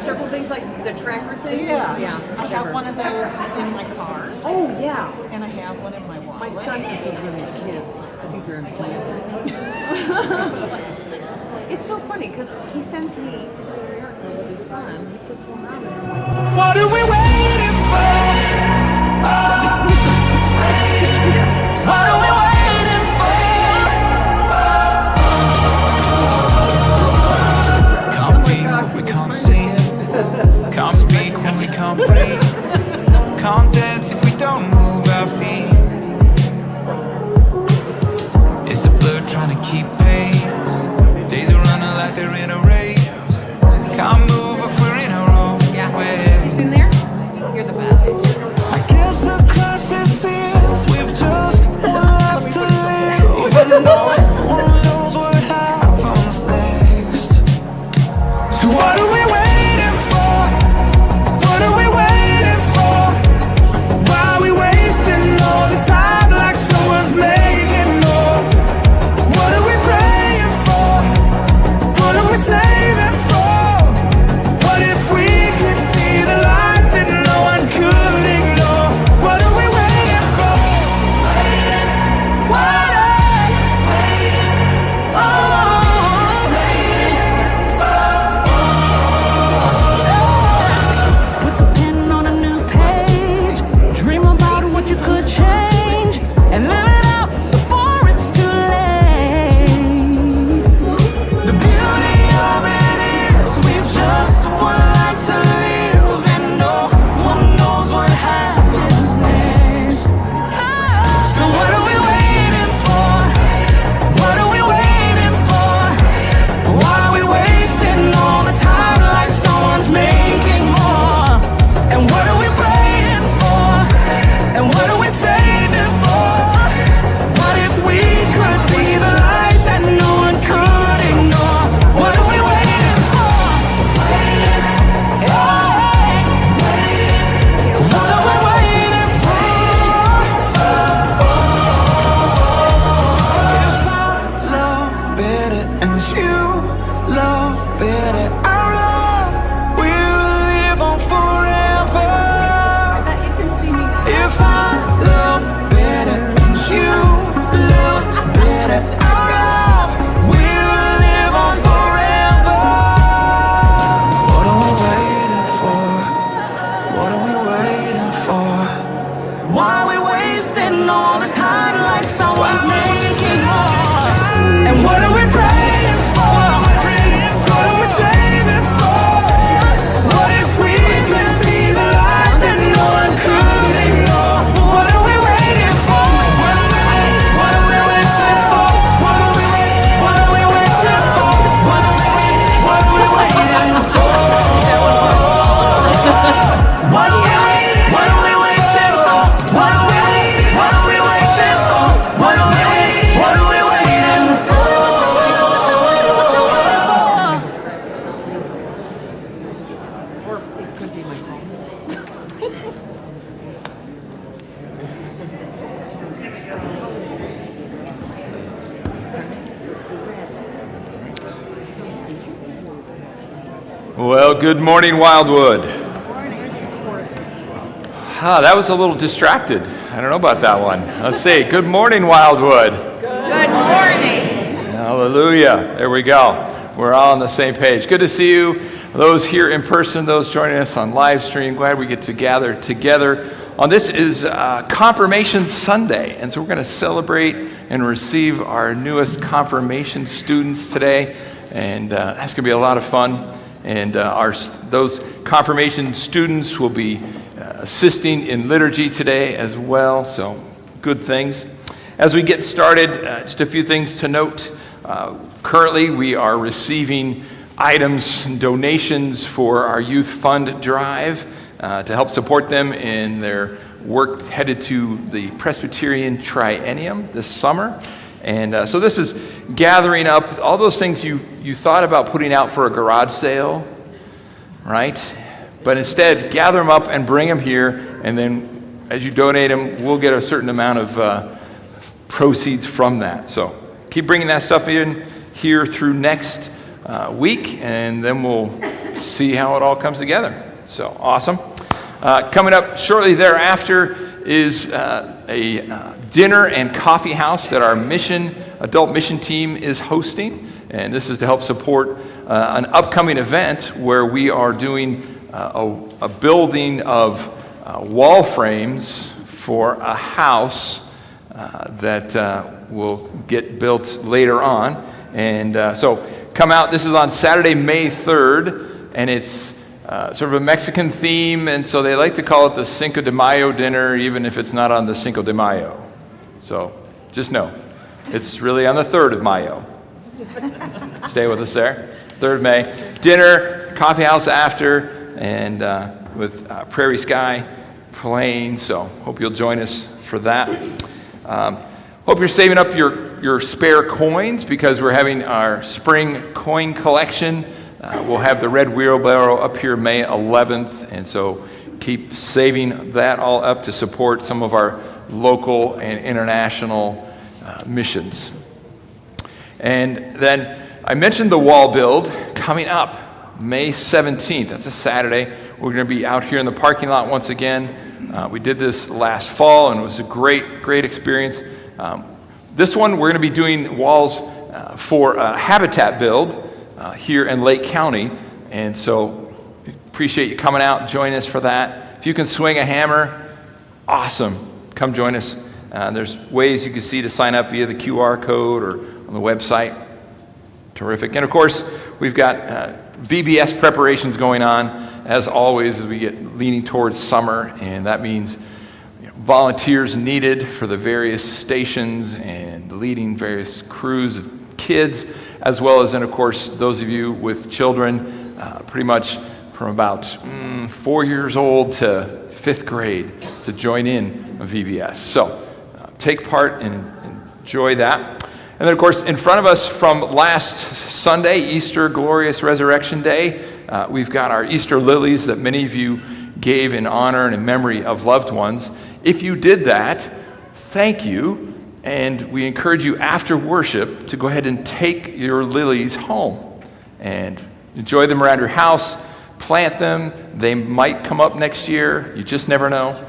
circle things like the tracker thing? Yeah. I have one of those in my car. Oh, yeah. And I have one in my wallet. My son has those on his kids. I think they're implanted. It's so funny because he sends me to go to America with his son. He puts one on. What are we waiting for? What are we waiting for? Can't be what we can't see. Can't speak when we can't breathe. Can't dance if we don't move our feet. It's a blur trying to keep pace. Days are running like they're in a race. Can't move if we're in a row. Yeah. He's in there? You're the best. I guess the crisis is we've just one life to live, and no one knows what happens next. So what are we waiting for? What are we waiting for? Why are we wasting all the time like someone's making more? What are we praying for? What are we saving for? What if we could be the light that no one could ignore? What are we waiting for? Put the pen on a new page. Dream about what you could change and live it out before it's too late. The beauty of it is we've just one life to live, and no one knows what happens next. So what are we waiting for? What are we waiting for? Why are we wasting all the time like someone's making more? And what are we praying for? And what are we saving for? What if we could be the light that no one could ignore? What are we waiting for? What are we waiting for? If I love better and you love better, our love will live on forever. If I love better and you love better, our love will live on forever. What are we waiting for? What are we waiting for? Why are we wasting all the time like someone's making more? And what are we praying for? What are we saving for? What if we could be the light that no one could ignore? What are we waiting for? What are we waiting for? What are we waiting for? What are we waiting for? What are we waiting for? What are we waiting for? What are we waiting for? What are we waiting for? What are we waiting for? What are we waiting for? What are we waiting for? What are we waiting for? Or it could be my phone. Well, good morning, Wildwood. That was a little distracted. I don't know about that one. Let's see. Good morning, Wildwood. Good morning. Hallelujah. There we go. We're all on the same page. Good to see you. Those here in person, those joining us on live stream. Glad we get to gather together. On this is Confirmation Sunday, and so we're going to celebrate and receive our newest confirmation students today, and that's going to be a lot of fun. And those confirmation students will be assisting in liturgy today as well, so good things. As we get started, just a few things to note. Currently, we are receiving items and donations for our youth fund drive to help support them in their work headed to the Presbyterian Triennium this summer. And so this is gathering up all those things you thought about putting out for a garage sale, right? But instead, gather them up and bring them here, and then as you donate them, we'll get a certain amount of proceeds from that. So keep bringing that stuff in here through next week, and then we'll see how it all comes together. So awesome. Coming up shortly thereafter is a dinner and coffee house that our adult mission team is hosting. And this is to help support an upcoming event where we are doing a building of wall frames for a house that will get built later on. And so come out. This is on Saturday, May 3rd, and it's sort of a Mexican theme, and so they like to call it the Cinco de Mayo dinner, even if it's not on the Cinco de Mayo. So just know, it's really on the 3rd of Mayo. Stay with us there. 3rd of May. Dinner, coffee house after, and with Prairie Sky playing, so hope you'll join us for that. Hope you're saving up your spare coins, because we're having our spring coin collection. We'll have the red wheelbarrow up here May 11th, and so keep saving that all up to support some of our local and international missions. And then I mentioned the wall build coming up May 17th. That's a Saturday. We're going to be out here in the parking lot once again. We did this last fall, and it was a great experience. This one, we're going to be doing walls for a habitat build here in Lake County, and so appreciate you coming out and joining us for that. If you can swing a hammer, awesome. Come join us. There's ways you can see to sign up via the QR code or on the website. Terrific. And of course, we've got VBS preparations going on, as always, as we get leaning towards summer, and that means volunteers needed for the various stations and leading various crews of kids, as well as, and of course, those of you with children, pretty much from about 4 years old to 5th grade, to join in VBS. So take part and enjoy that. And then, of course, in front of us from last Sunday, Easter, Glorious Resurrection Day, we've got our Easter lilies that many of you gave in honor and in memory of loved ones. If you did that, thank you. And we encourage you after worship to go ahead and take your lilies home and enjoy them around your house, plant them. They might come up next year. You just never know.